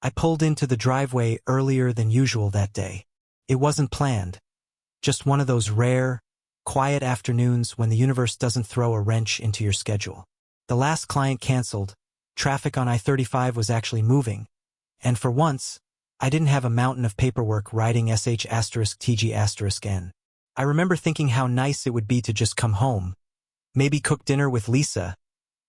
I pulled into the driveway earlier than usual that day. It wasn't planned. Just one of those rare, quiet afternoons when the universe doesn't throw a wrench into your schedule. The last client canceled. Traffic on I-35 was actually moving. And for once, I didn't have a mountain of paperwork writing sh*tg*n. I remember thinking how nice it would be to just come home. Maybe cook dinner with Lisa.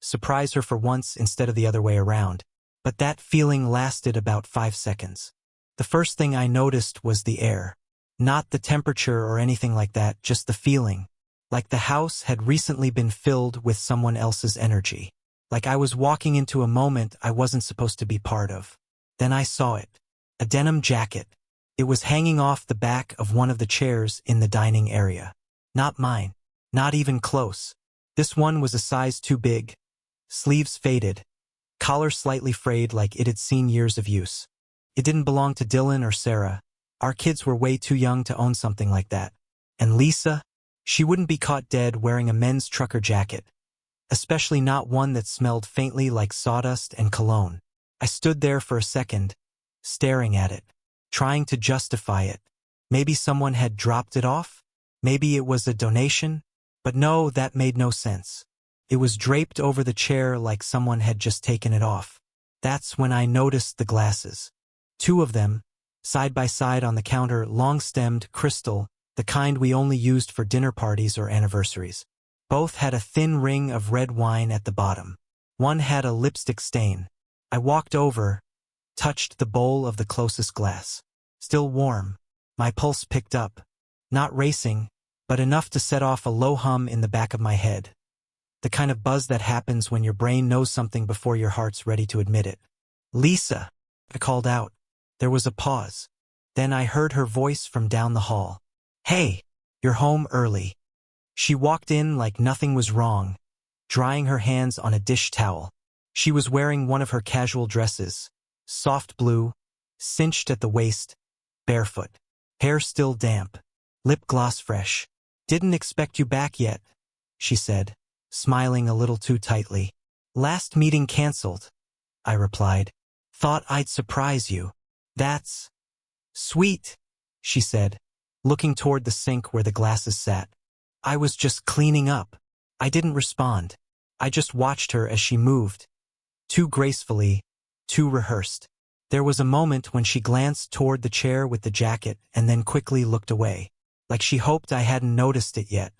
Surprise her for once instead of the other way around. But that feeling lasted about 5 seconds. The first thing I noticed was the air. Not the temperature or anything like that, just the feeling. Like the house had recently been filled with someone else's energy. Like I was walking into a moment I wasn't supposed to be part of. Then I saw it. A denim jacket. It was hanging off the back of one of the chairs in the dining area. Not mine. Not even close. This one was a size too big. Sleeves faded. Collar slightly frayed like it had seen years of use. It didn't belong to Dylan or Sarah. Our kids were way too young to own something like that. And Lisa? She wouldn't be caught dead wearing a men's trucker jacket. Especially not one that smelled faintly like sawdust and cologne. I stood there for a second, staring at it, trying to justify it. Maybe someone had dropped it off? Maybe it was a donation? But no, that made no sense. It was draped over the chair like someone had just taken it off. That's when I noticed the glasses. 2 of them, side by side on the counter, long-stemmed, crystal, the kind we only used for dinner parties or anniversaries. Both had a thin ring of red wine at the bottom. One had a lipstick stain. I walked over, touched the bowl of the closest glass. Still warm. My pulse picked up. Not racing, but enough to set off a low hum in the back of my head. The kind of buzz that happens when your brain knows something before your heart's ready to admit it. "Lisa," I called out. There was a pause. Then I heard her voice from down the hall. "Hey, you're home early." She walked in like nothing was wrong, drying her hands on a dish towel. She was wearing one of her casual dresses, soft blue, cinched at the waist, barefoot. Hair still damp, lip gloss fresh. "Didn't expect you back yet," she said, smiling a little too tightly. "Last meeting canceled," I replied. "Thought I'd surprise you." "That's sweet," she said, looking toward the sink where the glasses sat. "I was just cleaning up." I didn't respond. I just watched her as she moved. Too gracefully, too rehearsed. There was a moment when she glanced toward the chair with the jacket and then quickly looked away, like she hoped I hadn't noticed it yet.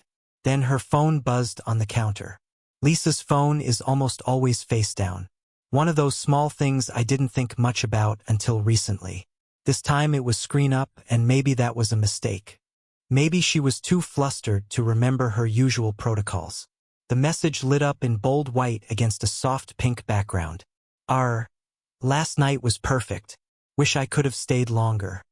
Then her phone buzzed on the counter. Lisa's phone is almost always face down. One of those small things I didn't think much about until recently. This time it was screen up, and maybe that was a mistake. Maybe she was too flustered to remember her usual protocols. The message lit up in bold white against a soft pink background. "Our last night was perfect. Wish I could have stayed longer."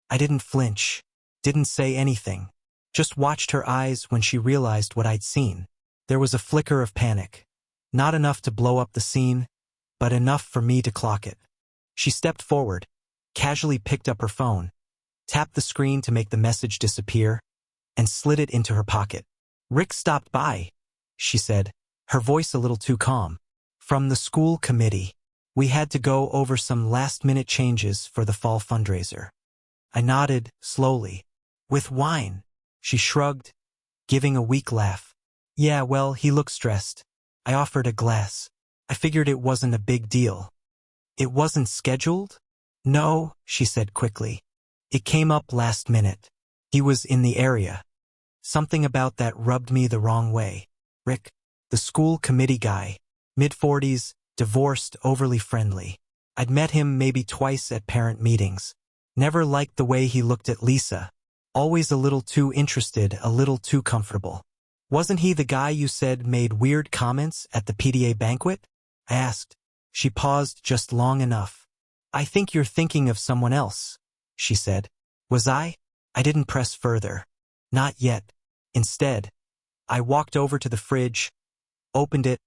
I didn't flinch, didn't say anything. Just watched her eyes when she realized what I'd seen. There was a flicker of panic. Not enough to blow up the scene, but enough for me to clock it. She stepped forward, casually picked up her phone, tapped the screen to make the message disappear, and slid it into her pocket. "Rick stopped by," she said, her voice a little too calm. "From the school committee. We had to go over some last-minute changes for the fall fundraiser." I nodded, slowly. "With wine?" She shrugged, giving a weak laugh. "Yeah, well, he looked stressed." I offered a glass. I figured it wasn't a big deal. "It wasn't scheduled?" "No," she said quickly. "It came up last minute. He was in the area." Something about that rubbed me the wrong way. Rick, the school committee guy, mid-40s, divorced, overly friendly. I'd met him maybe twice at parent meetings. Never liked the way he looked at Lisa. Always a little too interested, a little too comfortable. "Wasn't he the guy you said made weird comments at the PTA banquet?" I asked. She paused just long enough. "I think you're thinking of someone else," she said. "Was I?" I didn't press further. Not yet. Instead, I walked over to the fridge, opened it,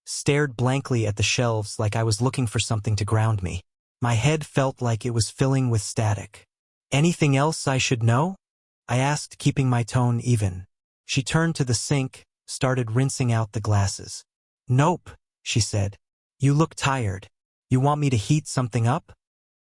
stared blankly at the shelves like I was looking for something to ground me. My head felt like it was filling with static. "Anything else I should know?" I asked, keeping my tone even. She turned to the sink, started rinsing out the glasses. "Nope," she said. "You look tired. You want me to heat something up?"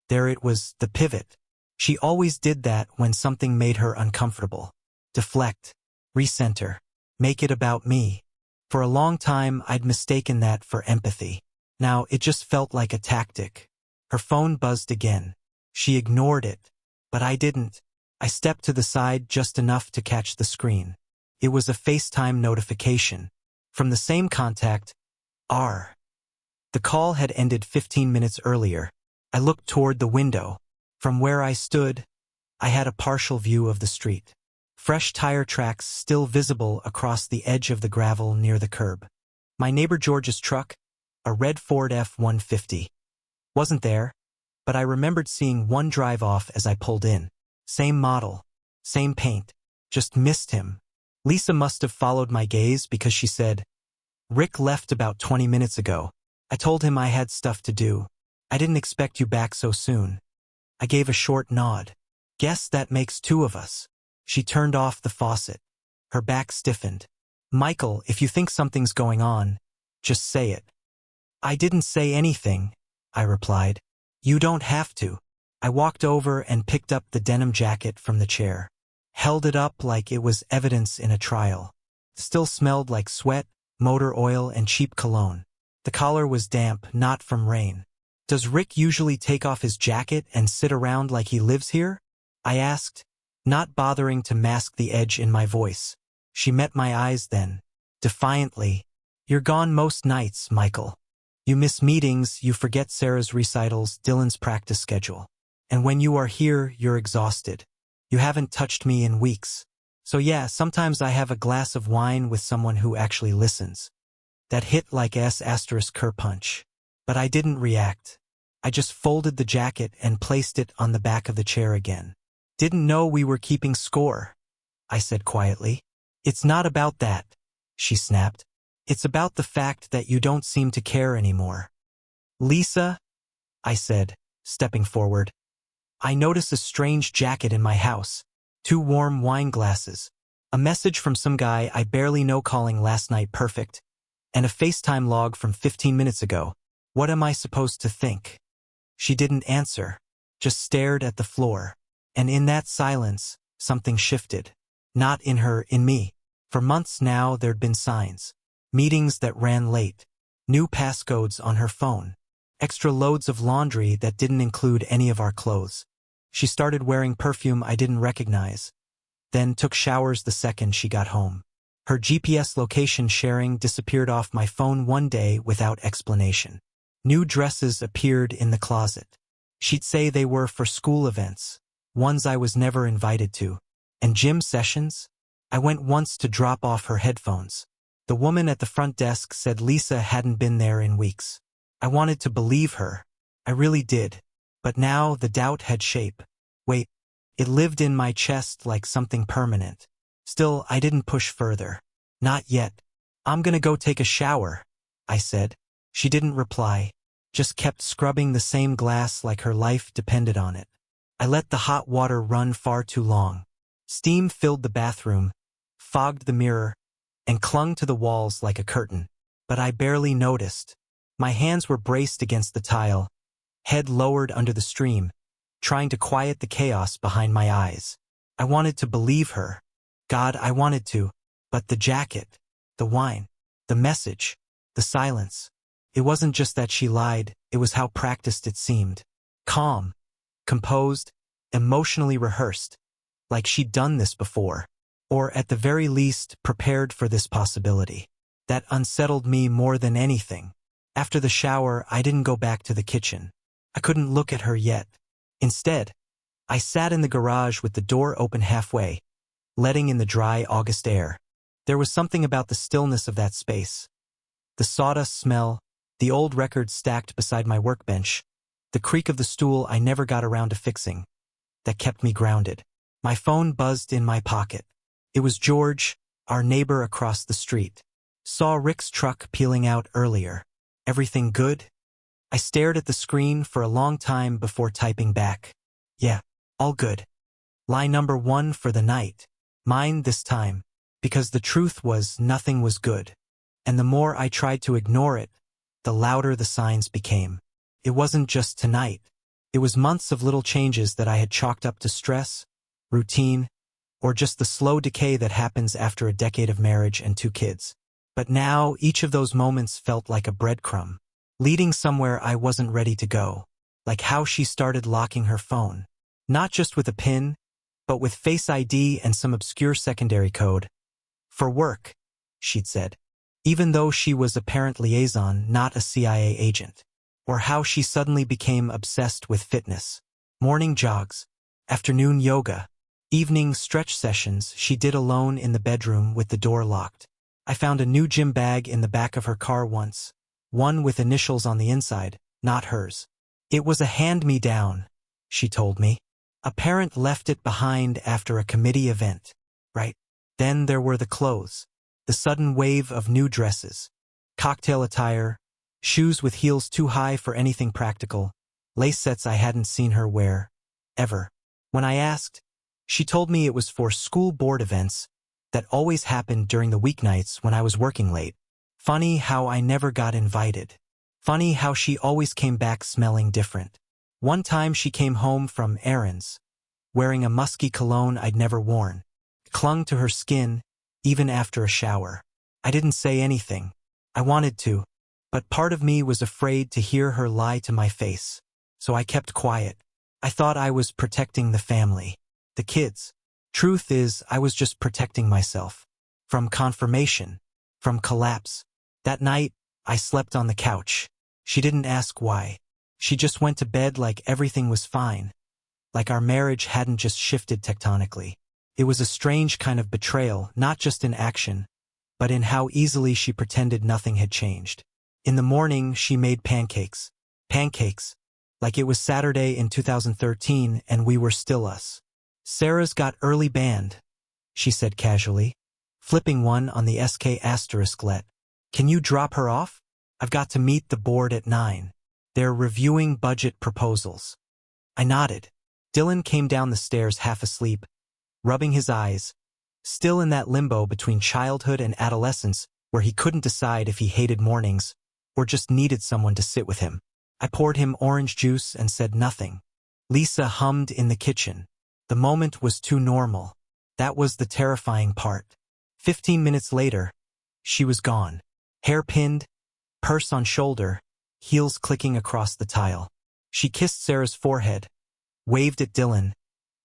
There it was, the pivot. She always did that when something made her uncomfortable. Deflect, recenter, make it about me. For a long time, I'd mistaken that for empathy. Now, it just felt like a tactic. Her phone buzzed again. She ignored it. But I didn't. I stepped to the side just enough to catch the screen. It was a FaceTime notification. From the same contact, R. The call had ended 15 minutes earlier. I looked toward the window. From where I stood, I had a partial view of the street. Fresh tire tracks still visible across the edge of the gravel near the curb. My neighbor George's truck, a red Ford F-150, wasn't there, but I remembered seeing one drive off as I pulled in. Same model, same paint, just missed him. Lisa must have followed my gaze because she said, "Rick left about 20 minutes ago. I told him I had stuff to do. I didn't expect you back so soon." I gave a short nod. "Guess that makes two of us." She turned off the faucet. Her back stiffened. "Michael, if you think something's going on, just say it." "I didn't say anything," I replied. "You don't have to." I walked over and picked up the denim jacket from the chair. Held it up like it was evidence in a trial. Still smelled like sweat, motor oil, and cheap cologne. The collar was damp, not from rain. "Does Rick usually take off his jacket and sit around like he lives here?" I asked, not bothering to mask the edge in my voice. She met my eyes then, defiantly. "You're gone most nights, Michael. You miss meetings, you forget Sarah's recitals, Dylan's practice schedule. And when you are here, you're exhausted. You haven't touched me in weeks. So yeah, sometimes I have a glass of wine with someone who actually listens." That hit like S***ker punch. But I didn't react. I just folded the jacket and placed it on the back of the chair again. "Didn't know we were keeping score," I said quietly. "It's not about that," she snapped. "It's about the fact that you don't seem to care anymore." "Lisa," I said, stepping forward, "I notice a strange jacket in my house. 2 warm wine glasses. A message from some guy I barely know calling last night perfect. And a FaceTime log from 15 minutes ago. What am I supposed to think?" She didn't answer, just stared at the floor. And in that silence, something shifted. Not in her, in me. For months now, there'd been signs. Meetings that ran late. New passcodes on her phone. Extra loads of laundry that didn't include any of our clothes. She started wearing perfume I didn't recognize. Then took showers the second she got home. Her GPS location sharing disappeared off my phone one day without explanation. New dresses appeared in the closet. She'd say they were for school events, ones I was never invited to. And gym sessions? I went once to drop off her headphones. The woman at the front desk said Lisa hadn't been there in weeks. I wanted to believe her. I really did. But now the doubt had shape. Wait, it lived in my chest like something permanent. Still, I didn't push further. "Not yet. I'm gonna go take a shower," I said. She didn't reply, just kept scrubbing the same glass like her life depended on it. I let the hot water run far too long. Steam filled the bathroom, fogged the mirror, and clung to the walls like a curtain. But I barely noticed. My hands were braced against the tile, head lowered under the stream, trying to quiet the chaos behind my eyes. I wanted to believe her. God, I wanted to. But the jacket, the wine, the message, the silence. It wasn't just that she lied, it was how practiced it seemed. Calm, composed, emotionally rehearsed, like she'd done this before. Or at the very least, prepared for this possibility. That unsettled me more than anything. After the shower, I didn't go back to the kitchen. I couldn't look at her yet. Instead, I sat in the garage with the door open halfway, letting in the dry August air. There was something about the stillness of that space. The sawdust smell, the old records stacked beside my workbench, the creak of the stool I never got around to fixing, that kept me grounded. My phone buzzed in my pocket. It was George, our neighbor across the street. Saw Rick's truck peeling out earlier. "Everything good?" I stared at the screen for a long time before typing back. "Yeah, all good. Lie number 1 for the night. Mine this time." Because the truth was nothing was good. And the more I tried to ignore it, the louder the signs became. It wasn't just tonight. It was months of little changes that I had chalked up to stress, routine, or just the slow decay that happens after a decade of marriage and 2 kids. But now, each of those moments felt like a breadcrumb, leading somewhere I wasn't ready to go, like how she started locking her phone. Not just with a PIN, but with Face ID and some obscure secondary code. For work, she'd said, even though she was a parent liaison, not a CIA agent. Or how she suddenly became obsessed with fitness. Morning jogs, afternoon yoga, evening stretch sessions she did alone in the bedroom with the door locked. I found a new gym bag in the back of her car once, one with initials on the inside, not hers. It was a hand-me-down, she told me. A parent left it behind after a committee event. Right. Then there were the clothes. The sudden wave of new dresses. Cocktail attire, shoes with heels too high for anything practical, lace sets I hadn't seen her wear, ever. When I asked, she told me it was for school board events that always happened during the weeknights when I was working late. Funny how I never got invited. Funny how she always came back smelling different. One time she came home from errands, wearing a musky cologne I'd never worn. It clung to her skin, even after a shower. I didn't say anything. I wanted to. But part of me was afraid to hear her lie to my face, so I kept quiet. I thought I was protecting the family, the kids. Truth is, I was just protecting myself. From confirmation, from collapse. That night, I slept on the couch. She didn't ask why. She just went to bed like everything was fine, like our marriage hadn't just shifted tectonically. It was a strange kind of betrayal, not just in action, but in how easily she pretended nothing had changed. In the morning, she made pancakes. Pancakes. Like it was Saturday in 2013 and we were still us. Sarah's got early band, she said casually, flipping one on the SK asterisk let. Can you drop her off? I've got to meet the board at 9. They're reviewing budget proposals. I nodded. Dylan came down the stairs half asleep, rubbing his eyes, still in that limbo between childhood and adolescence where he couldn't decide if he hated mornings or just needed someone to sit with him. I poured him orange juice and said nothing. Lisa hummed in the kitchen. The moment was too normal. That was the terrifying part. 15 minutes later, she was gone. Hair pinned, purse on shoulder, heels clicking across the tile. She kissed Sarah's forehead, waved at Dylan,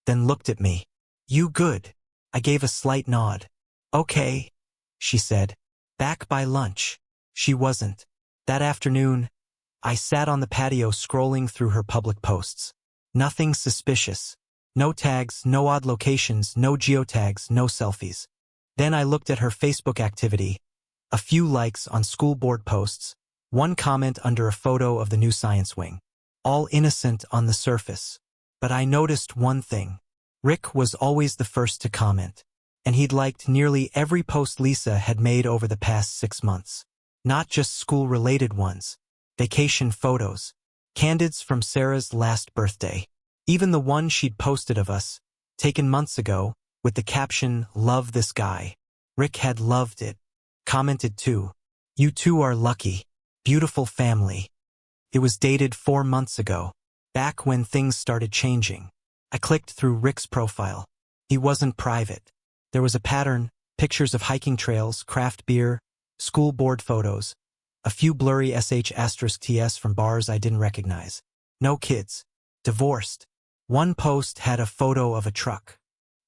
then looked at me. You good? I gave a slight nod. Okay, she said. Back by lunch. She wasn't. That afternoon, I sat on the patio scrolling through her public posts. Nothing suspicious. No tags, no odd locations, no geotags, no selfies. Then I looked at her Facebook activity. A few likes on school board posts, one comment under a photo of the new science wing. All innocent on the surface. But I noticed one thing. Rick was always the first to comment, and he'd liked nearly every post Lisa had made over the past 6 months. Not just school-related ones. Vacation photos. Candids from Sarah's last birthday. Even the one she'd posted of us, taken months ago, with the caption, "Love this guy." Rick had loved it. Commented too. You two are lucky. Beautiful family. It was dated 4 months ago, back when things started changing. I clicked through Rick's profile. He wasn't private. There was a pattern, pictures of hiking trails, craft beer, school board photos, a few blurry sh*ts from bars I didn't recognize. No kids. Divorced. One post had a photo of a truck.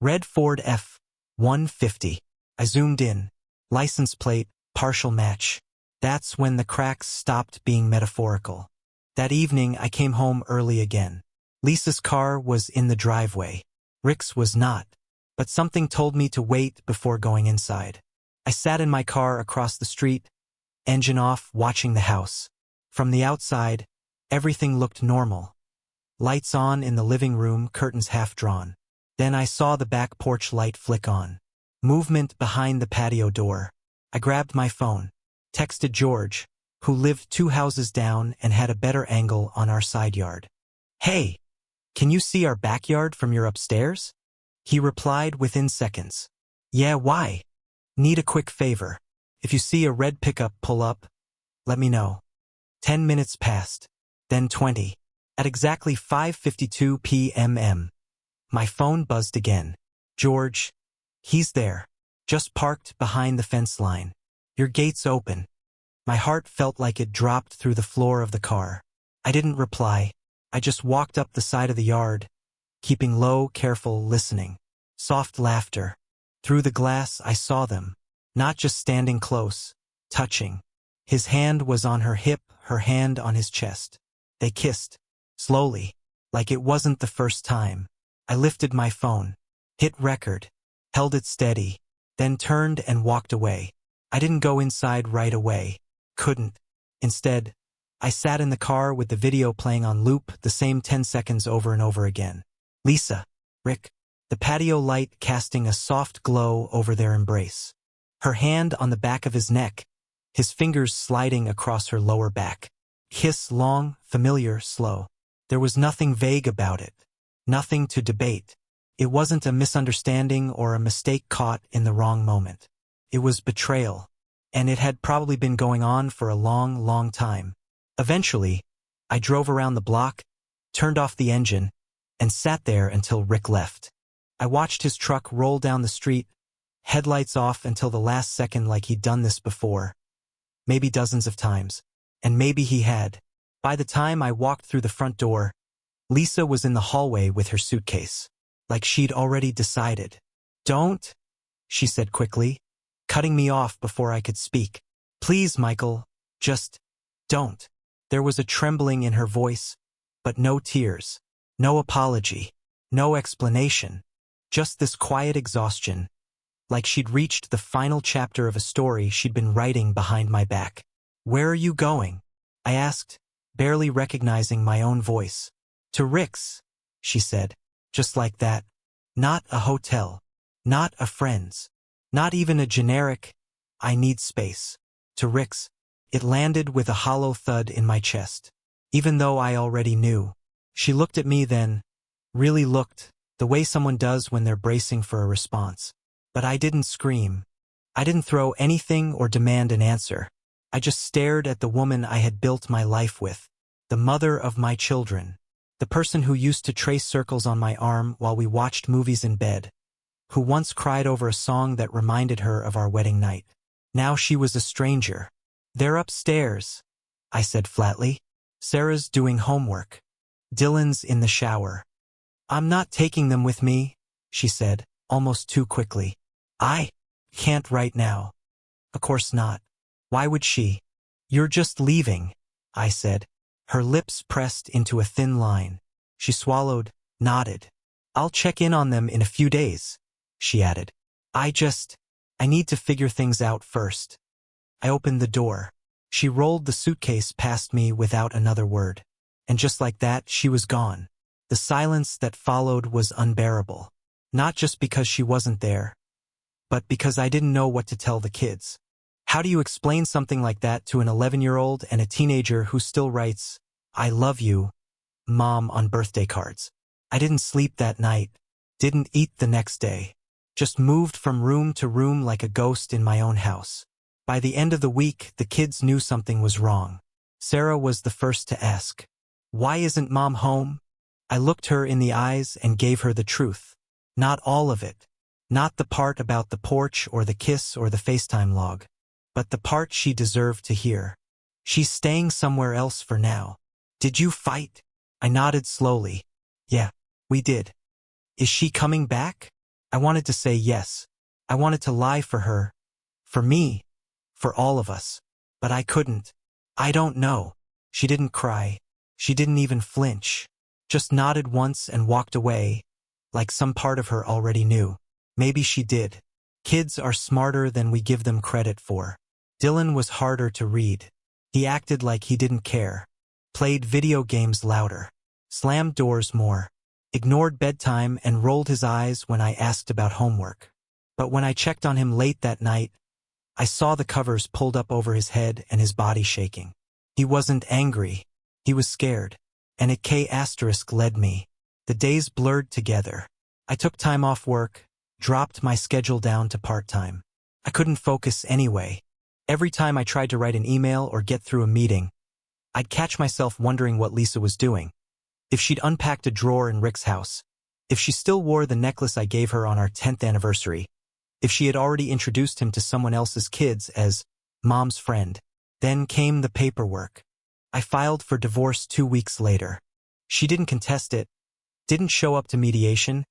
Red Ford F-150. I zoomed in. License plate, partial match. That's when the cracks stopped being metaphorical. That evening, I came home early again. Lisa's car was in the driveway. Rick's was not. But something told me to wait before going inside. I sat in my car across the street, engine off, watching the house. From the outside, everything looked normal. Lights on in the living room, curtains half drawn. Then I saw the back porch light flick on. Movement behind the patio door. I grabbed my phone, texted George, who lived 2 houses down and had a better angle on our side yard. Hey, can you see our backyard from your upstairs? He replied within seconds. Yeah, why? Need a quick favor. If you see a red pickup pull up, let me know. 10 minutes passed, then 20. At exactly 5:52 p.m. My phone buzzed again. George. He's there. Just parked behind the fence line. Your gate's open. My heart felt like it dropped through the floor of the car. I didn't reply. I just walked up the side of the yard, keeping low, careful, listening. Soft laughter. Through the glass I saw them, not just standing close, touching. His hand was on her hip, her hand on his chest. They kissed, slowly, like it wasn't the first time. I lifted my phone, hit record, held it steady, then turned and walked away. I didn't go inside right away. Couldn't. Instead, I sat in the car with the video playing on loop, the same 10 seconds over and over again. Lisa, Rick, the patio light casting a soft glow over their embrace. Her hand on the back of his neck, his fingers sliding across her lower back. Kiss long, familiar, slow. There was nothing vague about it. Nothing to debate. It wasn't a misunderstanding or a mistake caught in the wrong moment. It was betrayal. And it had probably been going on for a long, long time. Eventually, I drove around the block, turned off the engine, and sat there until Rick left. I watched his truck roll down the street, headlights off until the last second, like he'd done this before. Maybe dozens of times. And maybe he had. By the time I walked through the front door, Lisa was in the hallway with her suitcase. Like she'd already decided. Don't, she said quickly, cutting me off before I could speak. Please, Michael, just don't. There was a trembling in her voice, but no tears, no apology, no explanation, just this quiet exhaustion, like she'd reached the final chapter of a story she'd been writing behind my back. Where are you going? I asked, barely recognizing my own voice. To Rick's, she said, just like that. Not a hotel, not a friend's. Not even a generic, I need space. To Rick's, it landed with a hollow thud in my chest. Even though I already knew. She looked at me then, really looked, the way someone does when they're bracing for a response. But I didn't scream. I didn't throw anything or demand an answer. I just stared at the woman I had built my life with. The mother of my children. The person who used to trace circles on my arm while we watched movies in bed. Who once cried over a song that reminded her of our wedding night. Now she was a stranger. They're upstairs, I said flatly. Sarah's doing homework. Dylan's in the shower. I'm not taking them with me, she said, almost too quickly. I can't right now. Of course not. Why would she? You're just leaving, I said. Her lips pressed into a thin line. She swallowed, nodded. I'll check in on them in a few days, she added. I need to figure things out first. I opened the door. She rolled the suitcase past me without another word. And just like that, she was gone. The silence that followed was unbearable. Not just because she wasn't there, but because I didn't know what to tell the kids. How do you explain something like that to an 11-year-old and a teenager who still writes, I love you, Mom, on birthday cards? I didn't sleep that night, didn't eat the next day. Just moved from room to room like a ghost in my own house. By the end of the week, the kids knew something was wrong. Sarah was the first to ask, why isn't Mom home? I looked her in the eyes and gave her the truth. Not all of it. Not the part about the porch or the kiss or the FaceTime log. But the part she deserved to hear. She's staying somewhere else for now. Did you fight? I nodded slowly. Yeah, we did. Is she coming back? I wanted to say yes. I wanted to lie for her. For me. For all of us. But I couldn't. I don't know. She didn't cry. She didn't even flinch. Just nodded once and walked away, like some part of her already knew. Maybe she did. Kids are smarter than we give them credit for. Dylan was harder to read. He acted like he didn't care. Played video games louder. Slammed doors more. Ignored bedtime and rolled his eyes when I asked about homework. But when I checked on him late that night, I saw the covers pulled up over his head and his body shaking. He wasn't angry. He was scared. And a K** led me. The days blurred together. I took time off work, dropped my schedule down to part-time. I couldn't focus anyway. Every time I tried to write an email or get through a meeting, I'd catch myself wondering what Lisa was doing. if she'd unpacked a drawer in Rick's house, if she still wore the necklace I gave her on our 10th anniversary, if she had already introduced him to someone else's kids as Mom's friend. Then came the paperwork. I filed for divorce 2 weeks later. She didn't contest it, didn't show up to mediation,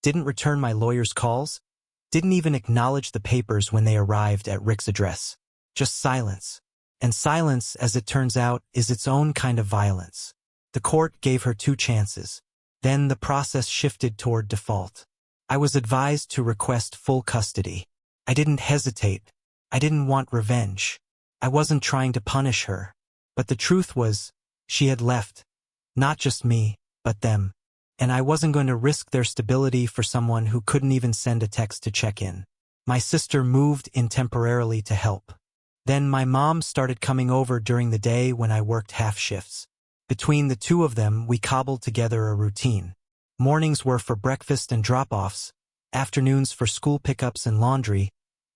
didn't return my lawyer's calls, didn't even acknowledge the papers when they arrived at Rick's address. Just silence. And silence, as it turns out, is its own kind of violence. The court gave her 2 chances. Then the process shifted toward default. I was advised to request full custody. I didn't hesitate. I didn't want revenge. I wasn't trying to punish her. But the truth was, she had left. Not just me, but them. And I wasn't going to risk their stability for someone who couldn't even send a text to check in. My sister moved in temporarily to help. Then my mom started coming over during the day when I worked half shifts. Between the 2 of them, we cobbled together a routine. Mornings were for breakfast and drop-offs, afternoons for school pickups and laundry,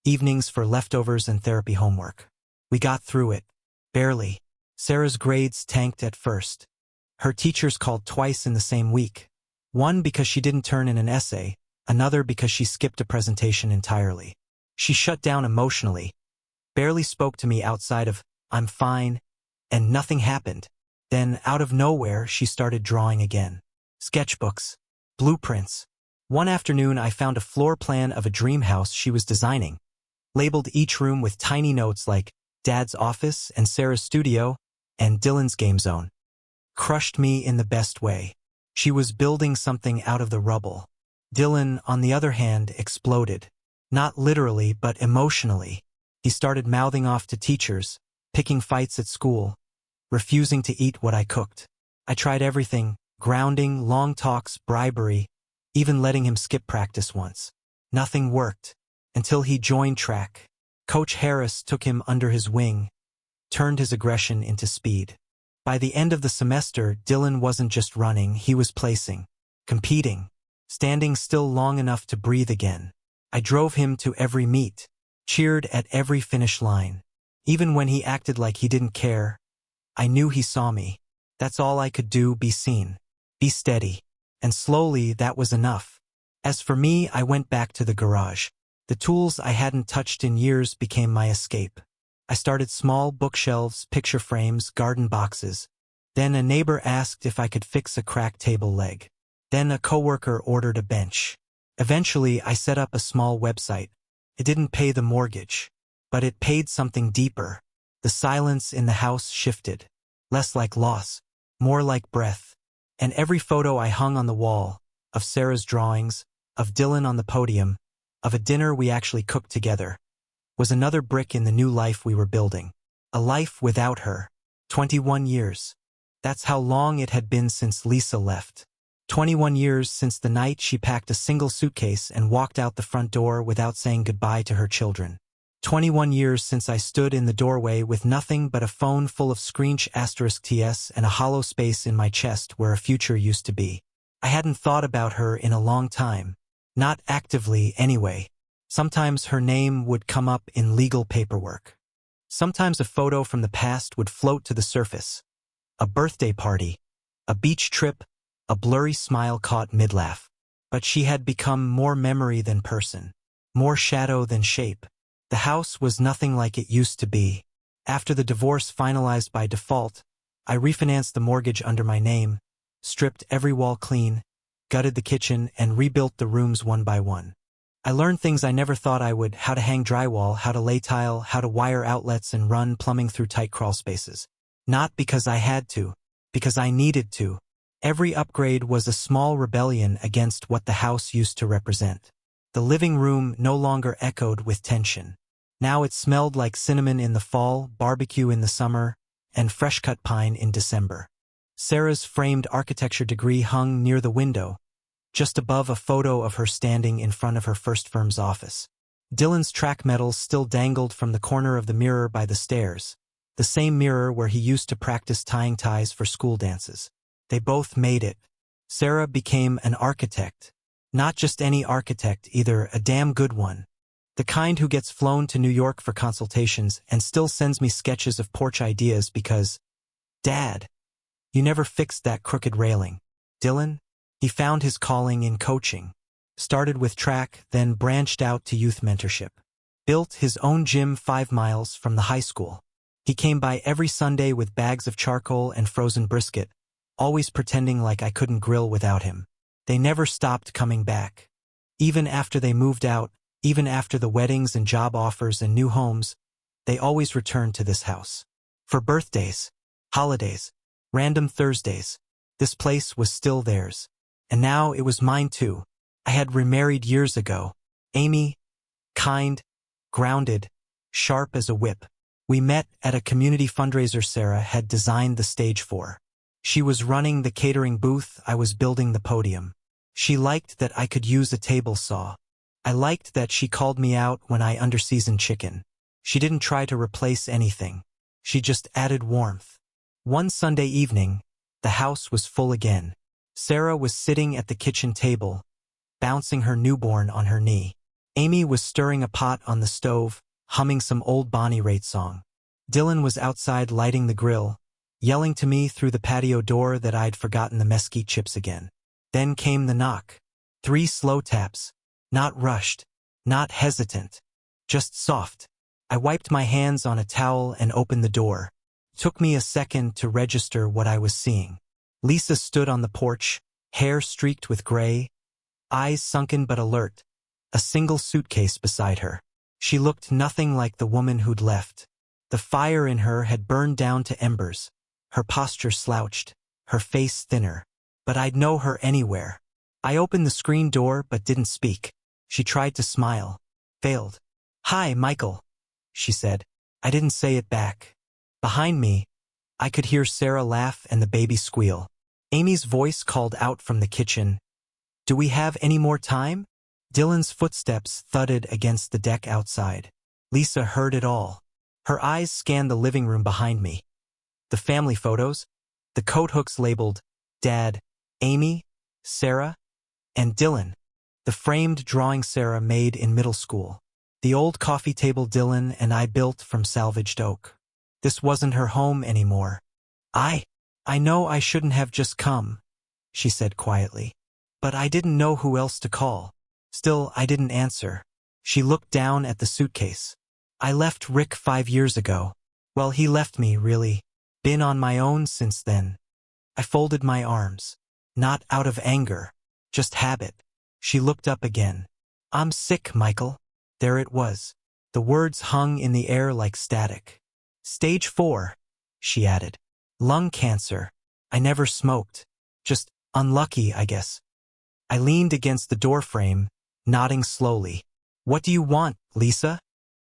evenings for leftovers and therapy homework. We got through it. Barely. Sarah's grades tanked at first. Her teachers called twice in the same week. One because she didn't turn in an essay, another because she skipped a presentation entirely. She shut down emotionally, barely spoke to me outside of, "I'm fine," and nothing happened. Then, out of nowhere, she started drawing again. Sketchbooks. Blueprints. One afternoon, I found a floor plan of a dream house she was designing, labeled each room with tiny notes like Dad's office and Sarah's studio and Dylan's game zone. Crushed me in the best way. She was building something out of the rubble. Dylan, on the other hand, exploded. Not literally, but emotionally. He started mouthing off to teachers, picking fights at school, refusing to eat what I cooked. I tried everything, grounding, long talks, bribery, even letting him skip practice once. Nothing worked, until he joined track. Coach Harris took him under his wing, turned his aggression into speed. By the end of the semester, Dylan wasn't just running, he was placing, competing, standing still long enough to breathe again. I drove him to every meet, cheered at every finish line. Even when he acted like he didn't care, I knew he saw me. That's all I could do, be seen, be steady. And slowly, that was enough. As for me, I went back to the garage. The tools I hadn't touched in years became my escape. I started small bookshelves, picture frames, garden boxes. Then a neighbor asked if I could fix a cracked table leg. Then a coworker ordered a bench. Eventually, I set up a small website. It didn't pay the mortgage, but it paid something deeper. The silence in the house shifted. Less like loss, more like breath. And every photo I hung on the wall, of Sarah's drawings, of Dylan on the podium, of a dinner we actually cooked together, was another brick in the new life we were building. A life without her. 21 years. That's how long it had been since Lisa left. 21 years since the night she packed a single suitcase and walked out the front door without saying goodbye to her children. 21 years since I stood in the doorway with nothing but a phone full of screech *TS and a hollow space in my chest where a future used to be. I hadn't thought about her in a long time. Not actively, anyway. Sometimes her name would come up in legal paperwork. Sometimes a photo from the past would float to the surface. A birthday party, a beach trip, a blurry smile caught mid-laugh. But she had become more memory than person, more shadow than shape. The house was nothing like it used to be. After the divorce finalized by default, I refinanced the mortgage under my name, stripped every wall clean, gutted the kitchen, and rebuilt the rooms one by one. I learned things I never thought I would: how to hang drywall, how to lay tile, how to wire outlets and run plumbing through tight crawl spaces. Not because I had to, because I needed to. Every upgrade was a small rebellion against what the house used to represent. The living room no longer echoed with tension. Now it smelled like cinnamon in the fall, barbecue in the summer, and fresh-cut pine in December. Sarah's framed architecture degree hung near the window, just above a photo of her standing in front of her first firm's office. Dylan's track medals still dangled from the corner of the mirror by the stairs, the same mirror where he used to practice tying ties for school dances. They both made it. Sarah became an architect. Not just any architect either, a damn good one. The kind who gets flown to New York for consultations and still sends me sketches of porch ideas because, "Dad, you never fixed that crooked railing." Dylan? He found his calling in coaching. Started with track, then branched out to youth mentorship. Built his own gym 5 miles from the high school. He came by every Sunday with bags of charcoal and frozen brisket, always pretending like I couldn't grill without him. They never stopped coming back. Even after they moved out, even after the weddings and job offers and new homes, they always returned to this house. For birthdays, holidays, random Thursdays, this place was still theirs. And now it was mine too. I had remarried years ago. Amy, kind, grounded, sharp as a whip. We met at a community fundraiser Sarah had designed the stage for. She was running the catering booth, I was building the podium. She liked that I could use a table saw. I liked that she called me out when I underseasoned chicken. She didn't try to replace anything. She just added warmth. One Sunday evening, the house was full again. Sarah was sitting at the kitchen table, bouncing her newborn on her knee. Amy was stirring a pot on the stove, humming some old Bonnie Raitt song. Dylan was outside lighting the grill, yelling to me through the patio door that I'd forgotten the mesquite chips again. Then came the knock. 3 slow taps. Not rushed, not hesitant, just soft. I wiped my hands on a towel and opened the door. Took me a second to register what I was seeing. Lisa stood on the porch, hair streaked with gray, eyes sunken but alert, a single suitcase beside her. She looked nothing like the woman who'd left. The fire in her had burned down to embers, her posture slouched, her face thinner. But I'd know her anywhere. I opened the screen door but didn't speak. She tried to smile. Failed. "Hi, Michael," she said. I didn't say it back. Behind me, I could hear Sarah laugh and the baby squeal. Amy's voice called out from the kitchen, "Do we have any more time?" Dylan's footsteps thudded against the deck outside. Lisa heard it all. Her eyes scanned the living room behind me. The family photos, the coat hooks labeled Dad, Amy, Sarah, and Dylan. The framed drawing Sarah made in middle school. The old coffee table Dylan and I built from salvaged oak. This wasn't her home anymore. I know I shouldn't have just come," she said quietly. "But I didn't know who else to call." Still, I didn't answer. She looked down at the suitcase. "I left Rick 5 years ago. Well, he left me, really. Been on my own since then." I folded my arms. Not out of anger, just habit. She looked up again. "I'm sick, Michael." There it was. The words hung in the air like static. "Stage 4, she added. "Lung cancer. I never smoked. Just unlucky, I guess." I leaned against the doorframe, nodding slowly. "What do you want, Lisa?"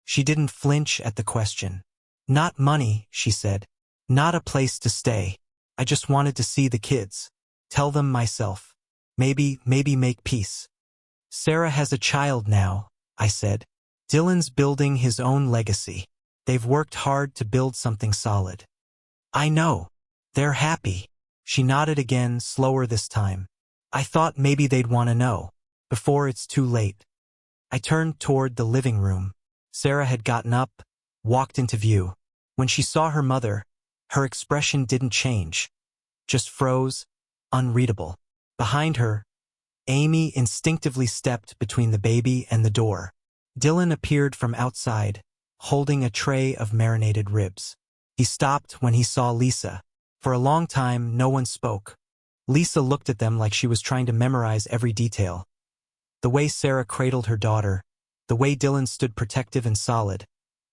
She didn't flinch at the question. "Not money," she said. "Not a place to stay. I just wanted to see the kids. Tell them myself. Maybe make peace." "Sarah has a child now," I said. "Dylan's building his own legacy. They've worked hard to build something solid." "I know. They're happy." She nodded again, slower this time. "I thought maybe they'd want to know. Before it's too late." I turned toward the living room. Sarah had gotten up, walked into view. When she saw her mother, her expression didn't change. Just froze, unreadable. Behind her, Amy instinctively stepped between the baby and the door. Dylan appeared from outside, holding a tray of marinated ribs. He stopped when he saw Lisa. For a long time, no one spoke. Lisa looked at them like she was trying to memorize every detail. The way Sarah cradled her daughter, the way Dylan stood protective and solid,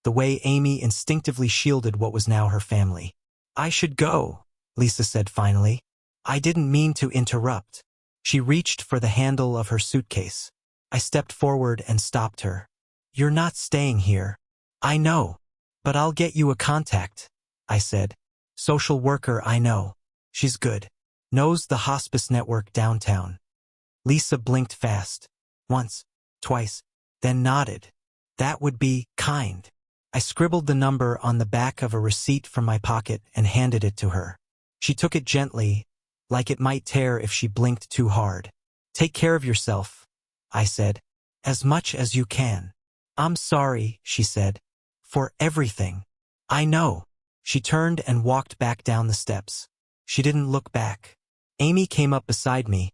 the way Amy instinctively shielded what was now her family. "I should go," Lisa said finally. "I didn't mean to interrupt." She reached for the handle of her suitcase. I stepped forward and stopped her. "You're not staying here." "I know. But I'll get you a contact," I said. "Social worker I know. She's good. Knows the hospice network downtown." Lisa blinked fast. Once, twice, then nodded. "That would be kind." I scribbled the number on the back of a receipt from my pocket and handed it to her. She took it gently, like it might tear if she blinked too hard. "Take care of yourself," I said. "As much as you can." "I'm sorry," she said. "For everything." "I know." She turned and walked back down the steps. She didn't look back. Amy came up beside me,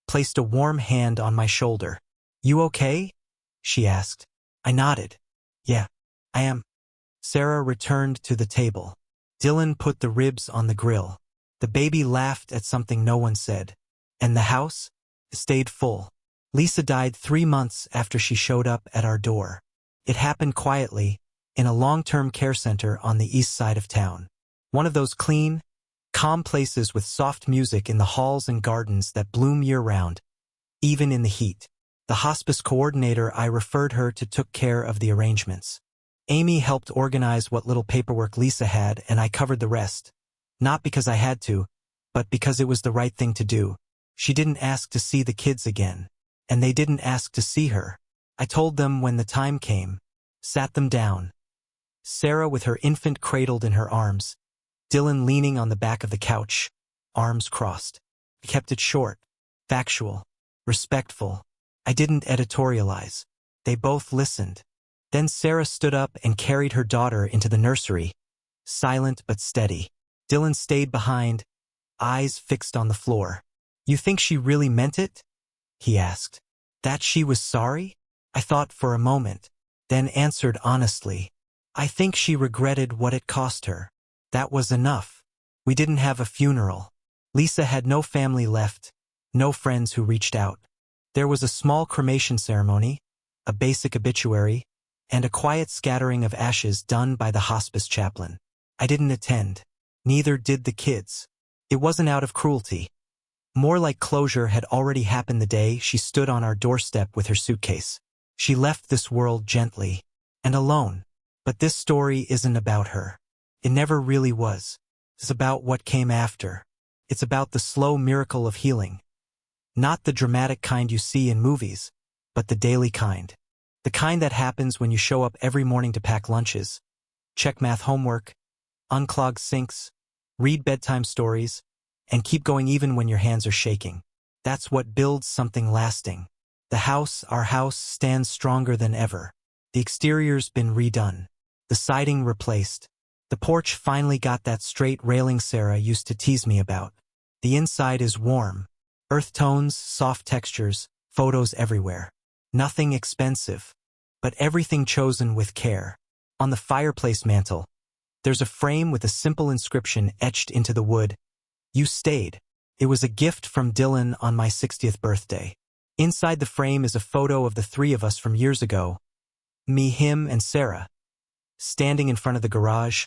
placed a warm hand on my shoulder. "You okay?" she asked. I nodded. "Yeah, I am." Sarah returned to the table. Dylan put the ribs on the grill. The baby laughed at something no one said. And the house stayed full. Lisa died 3 months after she showed up at our door. It happened quietly, in a long-term care center on the east side of town. One of those clean, calm places with soft music in the halls and gardens that bloom year-round, even in the heat. The hospice coordinator I referred her to took care of the arrangements. Amy helped organize what little paperwork Lisa had, and I covered the rest. Not because I had to, but because it was the right thing to do. She didn't ask to see the kids again, and they didn't ask to see her. I told them when the time came, sat them down. Sarah with her infant cradled in her arms, Dylan leaning on the back of the couch, arms crossed. I kept it short, factual, respectful. I didn't editorialize. They both listened. Then Sarah stood up and carried her daughter into the nursery, silent but steady. Dylan stayed behind, eyes fixed on the floor. "You think she really meant it?" he asked. "That she was sorry?" I thought for a moment, then answered honestly. "I think she regretted what it cost her. That was enough. We didn't have a funeral. Lisa had no family left, no friends who reached out. There was a small cremation ceremony, a basic obituary, and a quiet scattering of ashes done by the hospice chaplain. I didn't attend. Neither did the kids. It wasn't out of cruelty. More like closure had already happened the day she stood on our doorstep with her suitcase. She left this world gently and alone. But this story isn't about her. It never really was. It's about what came after. It's about the slow miracle of healing. Not the dramatic kind you see in movies, but the daily kind. The kind that happens when you show up every morning to pack lunches, check math homework, unclog sinks, read bedtime stories, and keep going even when your hands are shaking. That's what builds something lasting. Our house, stands stronger than ever. The exterior's been redone. The siding replaced. The porch finally got that straight railing Sarah used to tease me about. The inside is warm. Earth tones, soft textures, photos everywhere. Nothing expensive, but everything chosen with care. On the fireplace mantel, there's a frame with a simple inscription etched into the wood. "You stayed." It was a gift from Dylan on my 60th birthday. Inside the frame is a photo of the 3 of us from years ago. Me, him, and Sarah. Standing in front of the garage,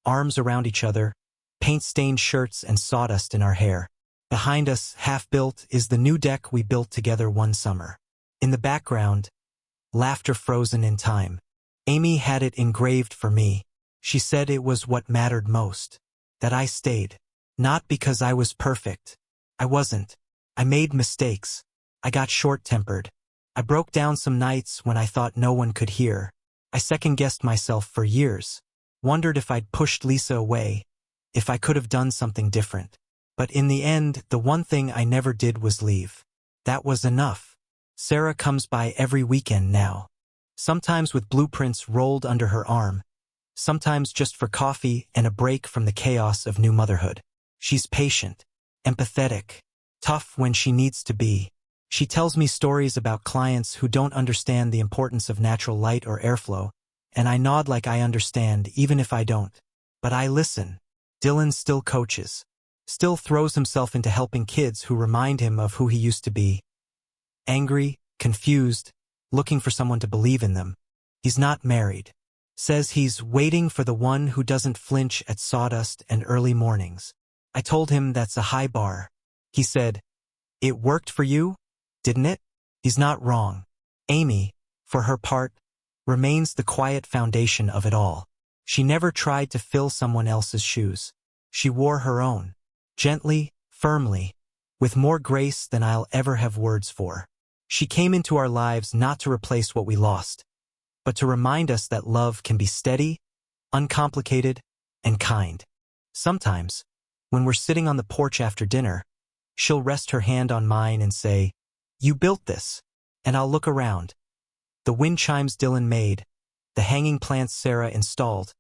arms around each other, paint-stained shirts and sawdust in our hair. Behind us, half-built, is the new deck we built together one summer. In the background, laughter frozen in time. Amy had it engraved for me. She said it was what mattered most. That I stayed. Not because I was perfect. I wasn't. I made mistakes. I got short-tempered. I broke down some nights when I thought no one could hear. I second-guessed myself for years. Wondered if I'd pushed Lisa away, if I could have done something different. But in the end, the one thing I never did was leave. That was enough. Sarah comes by every weekend now. Sometimes with blueprints rolled under her arm. Sometimes just for coffee and a break from the chaos of new motherhood. She's patient, empathetic, tough when she needs to be. She tells me stories about clients who don't understand the importance of natural light or airflow, and I nod like I understand even if I don't. But I listen. Dylan still coaches. Still throws himself into helping kids who remind him of who he used to be. Angry, confused, looking for someone to believe in them. He's not married. Says he's waiting for the one who doesn't flinch at sawdust and early mornings. I told him that's a high bar. He said, "It worked for you, didn't it?" He's not wrong. Amy, for her part, remains the quiet foundation of it all. She never tried to fill someone else's shoes. She wore her own. Gently, firmly, with more grace than I'll ever have words for. She came into our lives not to replace what we lost, but to remind us that love can be steady, uncomplicated, and kind. Sometimes, when we're sitting on the porch after dinner, she'll rest her hand on mine and say, "You built this," and I'll look around. The wind chimes Dylan made, the hanging plants Sarah installed,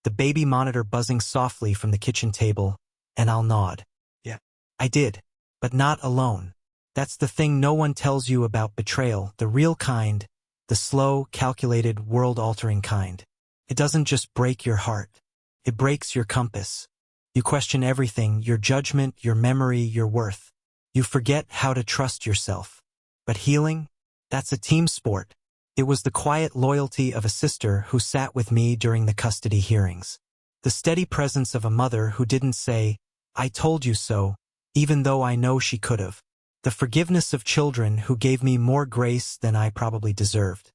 the baby monitor buzzing softly from the kitchen table, and I'll nod. "Yeah, I did." but not alone. That's the thing no one tells you about betrayal, the real kind, the slow, calculated, world-altering kind. It doesn't just break your heart. It breaks your compass. You question everything, your judgment, your memory, your worth. You forget how to trust yourself. But healing? That's a team sport. It was the quiet loyalty of a sister who sat with me during the custody hearings. The steady presence of a mother who didn't say, "I told you so," even though I know she could have. The forgiveness of children who gave me more grace than I probably deserved.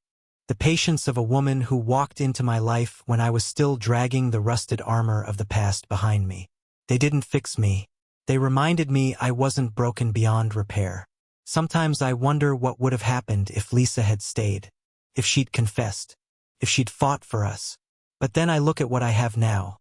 The patience of a woman who walked into my life when I was still dragging the rusted armor of the past behind me. They didn't fix me. They reminded me I wasn't broken beyond repair. Sometimes I wonder what would have happened if Lisa had stayed, if she'd confessed, if she'd fought for us. But then I look at what I have now.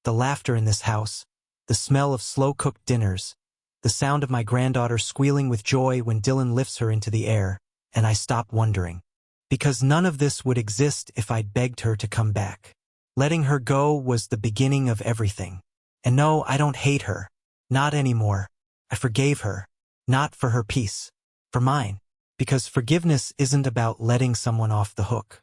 The laughter in this house, the smell of slow-cooked dinners, the sound of my granddaughter squealing with joy when Dylan lifts her into the air, and I stop wondering. Because none of this would exist if I'd begged her to come back. Letting her go was the beginning of everything. And no, I don't hate her. Not anymore. I forgave her. Not for her peace. For mine. Because forgiveness isn't about letting someone off the hook.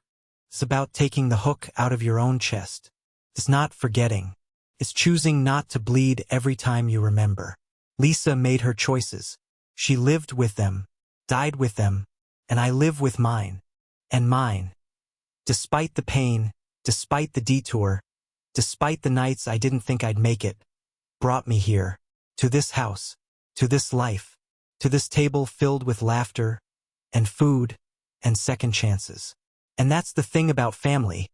It's about taking the hook out of your own chest. It's not forgetting. It's choosing not to bleed every time you remember. Lisa made her choices. She lived with them, died with them, and I live with mine. And mine. Despite the pain, despite the detour, despite the nights I didn't think I'd make it, brought me here, to this house, to this life, to this table filled with laughter, and food, and second chances. And that's the thing about family.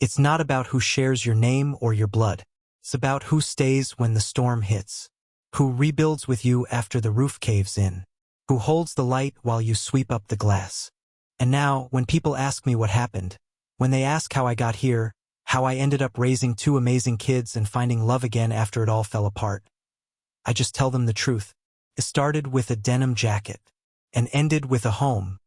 It's not about who shares your name or your blood. It's about who stays when the storm hits. Who rebuilds with you after the roof caves in. Who holds the light while you sweep up the glass. And now, when people ask me what happened, when they ask how I got here, how I ended up raising two amazing kids and finding love again after it all fell apart, I just tell them the truth. It started with a denim jacket and ended with a home,